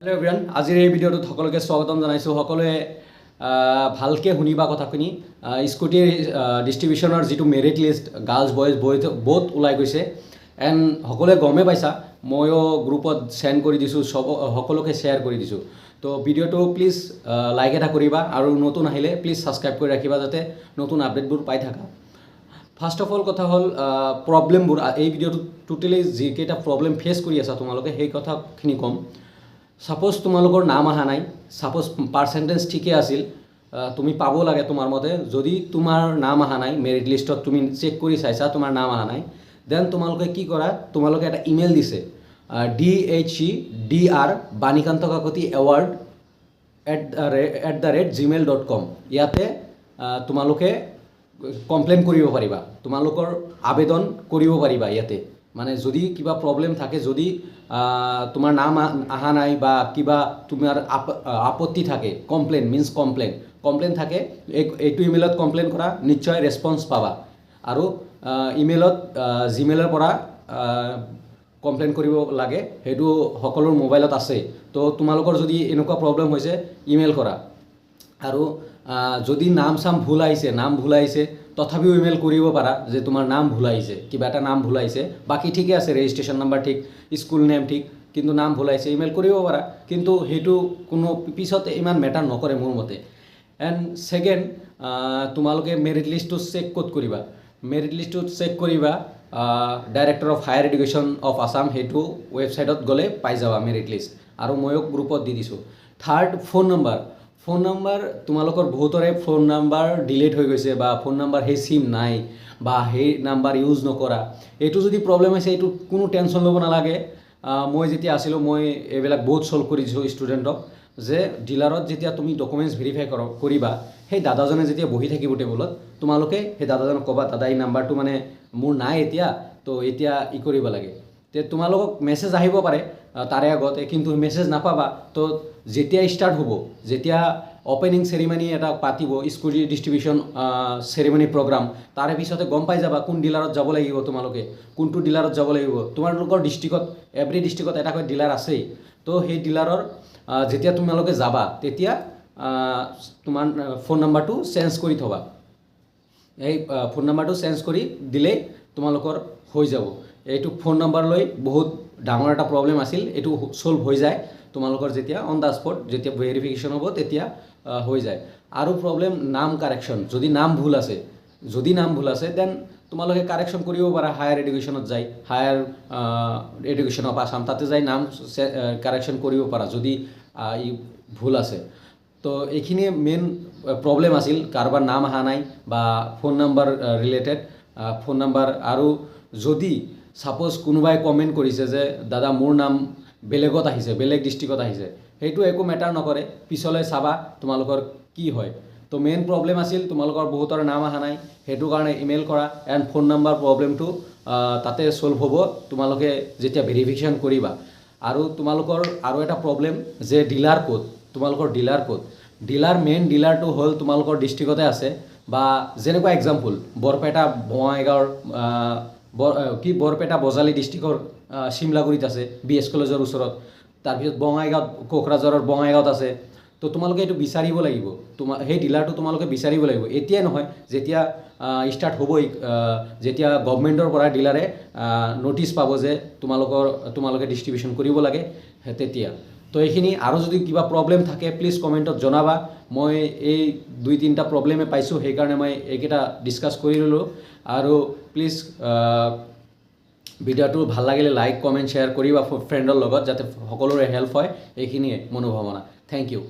Hello' everyone, আজিৰ এই ভিডিঅ'টোত সকলোকে স্বাগতম জনাইছোঁ। সকলোৱে ভালকৈ শুনিবা কথাখিনি। স্কুটিৰ ডিষ্ট্ৰিবিউশ্যনৰ যিটো মেৰিট লিষ্ট গাৰ্লছ বইজ বহুত ওলাই গৈছে। এণ্ড সকলোৱে গমেই পাইছা, ময়ো গ্ৰুপত চেণ্ড কৰি দিছোঁ, সকলোকে শ্বেয়াৰ কৰি দিছোঁ। তো ভিডিঅ'টো প্লিজ লাইক এটা কৰিবা আৰু নতুন আহিলে প্লিজ ছাবস্ক্ৰাইব কৰি ৰাখিবা যাতে নতুন আপডেটবোৰ পাই থাকা। ফাৰ্ষ্ট অফ অল কথা হ'ল প্ৰব্লেমবোৰ। এই ভিডিঅ'টোত টোটেলি যিকেইটা প্ৰব্লেম ফেচ কৰি আছা তোমালোকে সেই কথাখিনি ক'ম। ছাপ'জ তোমালোকৰ নাম অহা নাই, ছাপ'জ পাৰ্চেণ্টেজ ঠিকে আছিল, তুমি পাব লাগে তোমাৰ মতে। যদি তোমাৰ নাম অহা নাই, মেৰিট লিষ্টত তুমি চেক কৰি চাইছা তোমাৰ নাম অহা নাই, দেন তোমালোকে কি কৰা, তোমালোকে এটা ইমেইল দিছে DHEDR Banikanta Kakati award @gmail.com। ইয়াতে তোমালোকে কমপ্লেইন কৰিব পাৰিবা, তোমালোকৰ আবেদন কৰিব পাৰিবা ইয়াতে। মানে যদি কিবা প্ৰব্লেম থাকে, যদি তোমাৰ নাম অহা নাই বা কিবা তোমাৰ আপত্তি থাকে, কমপ্লেইন থাকে, এইটো ইমেইলত কমপ্লেইন কৰা, নিশ্চয় ৰেছপন্স পাবা। আৰু ইমেইলত জিমেইলৰ পৰা কমপ্লেইন কৰিব লাগে, সেইটো সকলোৰ মোবাইলত আছে। তো তোমালোকৰ যদি এনেকুৱা প্ৰব্লেম হৈছে ইমেইল কৰা। আৰু যদি নাম ভুল আহিছে তথাপিও ইমেইল কৰিব পাৰা যে তোমাৰ নাম ভুল আহিছে, কিবা এটা নাম ভুল আহিছে, বাকী ঠিকে আছে, ৰেজিষ্ট্ৰেশ্যন নাম্বাৰ ঠিক, স্কুল নেম ঠিক, কিন্তু নাম ভুল আহিছে, ইমেইল কৰিব পাৰা। কিন্তু সেইটো কোনো পিছত ইমান মেটাৰ নকৰে মোৰ মতে। এণ্ড ছেকেণ্ড, তোমালোকে মেৰিট লিষ্টটো চেক ক'ত কৰিবা? মেৰিট লিষ্টটো চেক কৰিবা director of higher education of Assam, সেইটো ৱেবছাইটত গ'লে পাই যাবা মেৰিট লিষ্ট। আৰু ময়ো গ্ৰুপত দি দিছোঁ। Third, phone number. তোমালোকৰ বহুতৰে ফোন নম্বৰ ডিলিট হৈ গৈছে বা ফোন নম্বৰ সেই চিম নাই বা সেই নাম্বাৰ ইউজ নকৰা। এইটো যদি প্ৰব্লেম হৈছে, এইটো কোনো টেনশ্যন ল'ব নালাগে। মই যেতিয়া আছিলোঁ, মই এইবিলাক বহুত ছল্ভ কৰি দিছোঁ ষ্টুডেণ্টক, যে ডিলাৰত যেতিয়া তুমি ডকুমেণ্টছ ভেৰিফাই কৰিবা, সেই দাদাজনে যেতিয়া বহি থাকিব টেবুলত, তোমালোকে সেই দাদাজনক ক'বা, দাদা এই নাম্বাৰটো মানে মোৰ নাই এতিয়া, তো এতিয়া কৰিব লাগে। তে তোমালোকক মেছেজ আহিব পাৰে তাৰে আগতে, কিন্তু মেছেজ নাপাবা। তো যেতিয়া ষ্টাৰ্ট হ'ব, যেতিয়া অপেনিং চেৰিমনি এটা পাতিব, স্কুটি ডিষ্ট্ৰিবিউশ্যন চেৰিমনি প্ৰগ্ৰাম, তাৰে পিছতে গম পাই যাবা কোন ডিলাৰত যাব লাগিব, তোমালোকে কোনটো ডিলাৰত যাব লাগিব। তোমালোকৰ ডিষ্ট্ৰিক্টত এভৰি ডিষ্ট্ৰিক্টত এটাকৈ ডিলাৰ আছেই। তো সেই ডিলাৰৰ যেতিয়া তোমালোকে যাবা, তেতিয়া তোমাৰ ফোন নাম্বাৰটো চেঞ্জ কৰি থ'বা। এই ফোন নাম্বাৰটো চেঞ্জ কৰি দিলেই তোমালোকৰ হৈ যাব। এইটো ফোন নাম্বাৰ লৈ বহুত ডাঙৰ এটা প্ৰব্লেম আছিল, এইটো ছল্ভ হৈ যায় তোমালোকৰ যেতিয়া অন দ্য স্পট যেতিয়া ভেৰিফিকেশ্যন হ'ব, তেতিয়া হৈ যায়। আৰু প্ৰব্লেম নাম কাৰেকশ্যন। যদি নাম ভুল আছে দেন তোমালোকে কাৰেকশ্যন কৰিব পাৰা হায়াৰ এডুকেশ্যনত যাই, হায়াৰ এডুকেশ্যন অফ আছাম, তাতে যাই নাম কাৰেকশ্যন কৰিব পাৰা যদি ভুল আছে। তো এইখিনিয়ে মেইন প্ৰব্লেম আছিল, কাৰোবাৰ নাম অহা নাই বা phone number related phone number. আৰু যদি ছাপ'জ কোনোবাই কমেণ্ট কৰিছে যে দাদা মোৰ নাম বেলেগত আহিছে, বেলেগ ডিষ্ট্ৰিক্টত আহিছে, সেইটো একো মেটাৰ নকৰে, পিছলৈ চাবা তোমালোকৰ কি হয়। তো মেইন প্ৰব্লেম আছিল তোমালোকৰ বহুতৰ নাম অহা নাই, সেইটো কাৰণে ইমেইল কৰা। এণ্ড ফোন নাম্বাৰ প্ৰব্লেমটো তাতে ছল্ভ হ'ব তোমালোকে যেতিয়া ভেৰিফিকেশ্যন কৰিবা। আৰু তোমালোকৰ আৰু এটা প্ৰব্লেম যে ডিলাৰ ক'ত, তোমালোকৰ ডিলাৰ ক'ত। মেইন ডিলাৰটো হ'ল তোমালোকৰ ডিষ্ট্ৰিক্টতে আছে। বা যেনেকুৱা এক্সাম্পল, বৰপেটা বৰপেটা বজালী ডিষ্ট্ৰিক্টৰ চিমলাগুৰিত আছে, BS কলেজৰ ওচৰত। তাৰপিছত বঙাইগাঁৱত, কোকৰাঝাৰৰ বঙাইগাঁৱত আছে। তো তোমালোকে এইটো বিচাৰিব লাগিব, সেই ডিলাৰটো তোমালোকে বিচাৰিব লাগিব। এতিয়াই নহয়, যেতিয়া ষ্টাৰ্ট হ'বই, যেতিয়া গভমেণ্টৰ পৰা ডিলাৰে ন'টিচ পাব যে তোমালোকে ডিষ্ট্ৰিবিউশ্যন কৰিব লাগে, তেতিয়া। তো এইখিনি। আৰু যদি কিবা প্ৰব্লেম থাকে প্লিজ কমেণ্টত জনাবা। মই এই 2-3টা প্ৰব্লেমে পাইছোঁ, সেইকাৰণে মই এইকেইটা ডিছকাছ কৰি ল'লোঁ। আৰু প্লিজ ভিডিঅ'টো ভাল লাগিলে লাইক, কমেণ্ট, শ্বেয়াৰ কৰিবা ফ্ৰেণ্ডৰ লগত, যাতে সকলোৰে হেল্প হয়। এইখিনিয়ে মনোভাৱনা। Thank U.